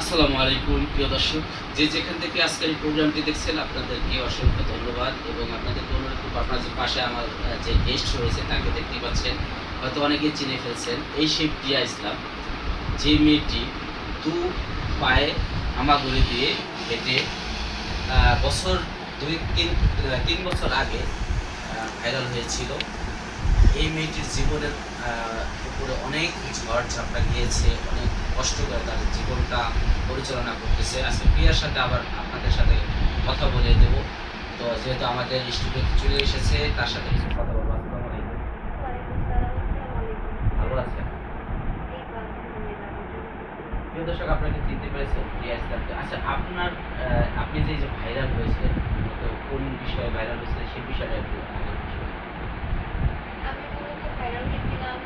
আসসালামু আলাইকুম প্রিয় দর্শক, যে যেখান থেকে আজকের এই প্রোগ্রামটি দেখছেন আপনাদেরকে অসংখ্য ধন্যবাদ। এবং আপনাদেরকে অনুরোধ করব, আপনার যে পাশে আমার যে গেস্ট রয়েছে তাকে দেখতেই পাচ্ছেন, হয়তো অনেকেই চিনে ফেলছেন। এই সেই প্রিয়া ইসলাম, যে মেয়েটি দু পায়ে হামাগুড়ি দিয়ে হেঁটে বছর তিন বছর আগে ভাইরাল হয়েছিল। এই মেয়েটির জীবনের উপরে অনেক ঝড় ঝাপটা গিয়েছে, অনেক কষ্ট করে তার জীবনটা পরিচালনা করতেছে। আজকে প্রিয়ার সাথে আবার আপনাদের সাথে কথা বলে দেব। তো যেহেতু আমাদের স্টুডিওতে চলে এসেছে, তার সাথে কিছু কথা বলবো। আসসালামু আলাইকুম। ওয়ালাইকুম সালাম, আসসালামু আলাইকুম। ভালো আছেন? এই তো আলহামদুলিল্লাহ, আপনি? প্রিয় দর্শক, আপনাকে চিনতে পেরেছেন প্রিয়া ইসলামকে। আচ্ছা, আপনি যে ভাইরাল হয়েছিলেন, তো কোন বিষয়ে ভাইরাল হয়েছিলেন সেই বিষয়টা একটু আমাকে একটু শুনুন। আমি মূলত ভাইরাল হয়েছিলাম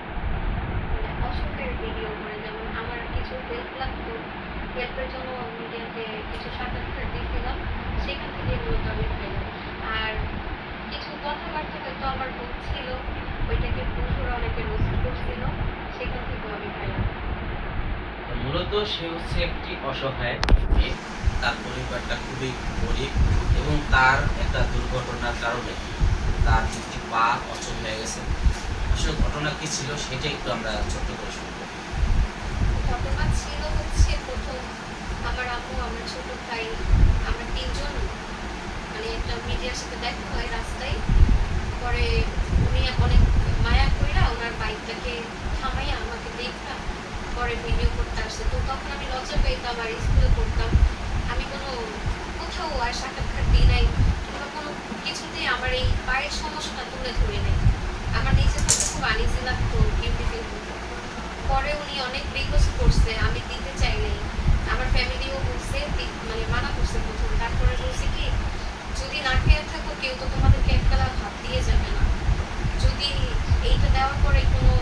মানে অসুখের ভিডিও করে, যেমন আমার কিছু হেল্প লাগতো, হেল্পের জন্য মিডিয়াতে কিছু সাক্ষাৎকার দিয়েছিলাম, সেখান থেকে মূলত আমি ভাইরাল। আর কিছু কথাবার্তা হয়তো আমার হচ্ছিল, ওইটাকে বন্ধুরা অনেকে রোস্ট করছিল, সেখান থেকেও আমি ভাইরাল। মূলত সে হচ্ছে একটি অসহায় মেয়ে। তার পরিবারটা খুবই গরিব এবং তার একটা দুর্ঘটনার কারণে তার একটি পা অচল হয়ে গেছে। আসলে ঘটনা কি ছিল সেটা একটু আমরা ছোট্ট করে শুনবো। ঘটনা ছিল হচ্ছে, প্রথম আমার আম্মু, আমার ছোট ভাই, আমরা তিনজন মানে একটা মিডিয়ার সাথে দেখা হয় রাস্তায়। পরে উনি অনেক মায়া কইরা ওনার বাইকটাকে থামাইয়া আমাকে দেখা পরে ভিডিও করতে আসছে। তো তখন আমি লজ্জা পেতাম, আর স্কুলে পড়তাম, আমি কোনো কোথাও আর সাক্ষাৎকার দিই নাই, কিংবা কোনো কিছুতেই আমার এই পায়ের সমস্যাটা তুলে ধরি নাই। আমার নিজের কাছে খুব আনইজি লাগতো, গিল্টি ফিল করতাম। পরে উনি অনেক রিকোয়েস্ট করছে, আমি দিতে চাই নাই। আমার ফ্যামিলিও বলছে, মানে মানা করছে প্রথম। তারপরে বলছে কি, যদি না খেয়ে থাকো, কেউ তো তোমাদেরকে একবেলা ভাত দিয়ে যাবে না। যদি এইটা দেওয়ার পরে কোনো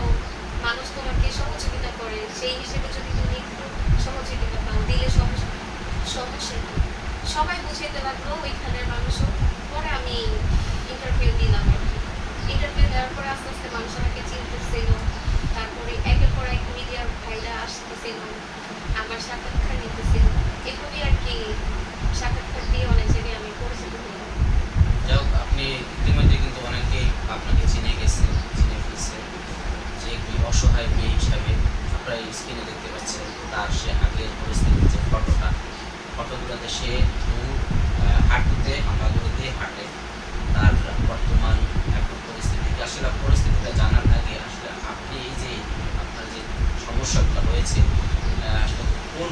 মানুষ তোমাকে সহযোগিতা করে, সেই হিসেবে যদি তুমি একটু সহযোগিতা পাও, দিলে সমস্যা কি। সবাই বুঝাইতে লাগলো, ওইখানের মানুষও। পরে আমি ইন্টারভিউ দিলাম আর কি। ইন্টারভিউ দেওয়ার পরে আস্তে আস্তে মানুষ আমাকে চিনতেছিল। তারপরে একের পর এক মিডিয়ার ভাইরা আসতেছিল, আমার সাক্ষাৎকার নিতেছিল। এভাবেই আর কি সাক্ষাৎকার দিয়ে অনেক জায়গায় আমি পরিচিত হলাম। যাই হোক, আপনি ইতিমধ্যে কিন্তু অনেকেই আপনাকে চিনে ফেলছে। যে একটি অসহায় মেয়ে হিসাবে আপনারা স্ক্রিনে দেখতে পাচ্ছেন তার সে আগের পরিস্থিতির যে ফটোগুলোতে সে হাঁটুতে হামাগুড়িতে হাঁটে। তার বর্তমান এখন পরিস্থিতিটা জানার আগে আসলে আপনি এই যে আপনার যে সমস্যাগুলো রয়েছে, আসলে কোন